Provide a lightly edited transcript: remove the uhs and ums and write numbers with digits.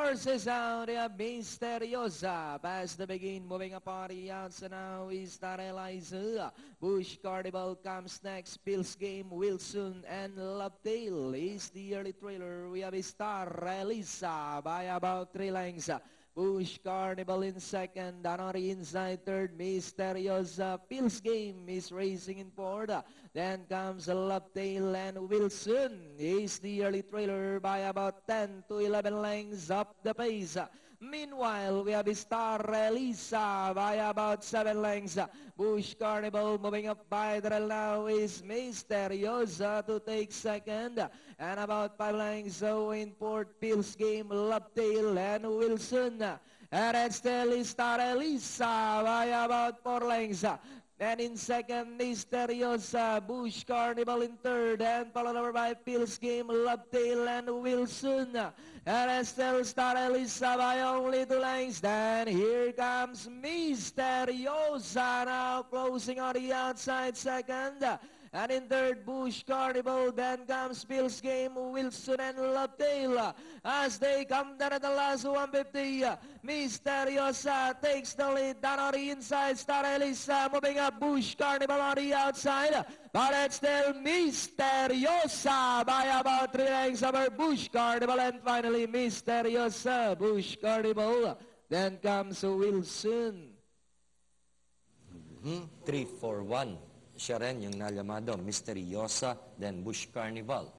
forces out, Misteriosa. Past the begin, moving apart the outside now is Star Eliza. Bush Carnival comes next. Pills Game, Wilson, and Lovetail is the early trailer. We have Star Eliza by about 3 lengths. Bush Carnival in second, Danori inside third, Misteriosa. Pills Game is racing in fourth. Then comes Lovetail and Wilson is the early trailer by about 10 to 11 lengths up the pace. Meanwhile, we have Star Elisa by about 7 lengths. Bush Carnival moving up by the now is Misteriosa to take second. And about 5 lengths so in fourth, Pills Game, Lovetail, and Wilson. And it's still Star Elisa by about 4 lengths. And in second, Misteriosa, Bush Carnival in third, and followed over by Pills Game, Lovetail, and Wilson. And still Star Elisa by only 2 lengths. Then here comes Misteriosa now closing on the outside second. And in third, Bush Carnival. Then comes Pills Game, Wilson, and Lovetail. As they come down at the last 150, Misteriosa takes the lead. Down on the inside, Star Elisa moving up. Bush Carnival on the outside. But it's still Misteriosa by about 3 lengths over Bush Carnival. And finally, Misteriosa, Bush Carnival. Then comes Wilson. 3-4-1. Siya rin yung nalamado, Misteriosa, then Bush Carnival.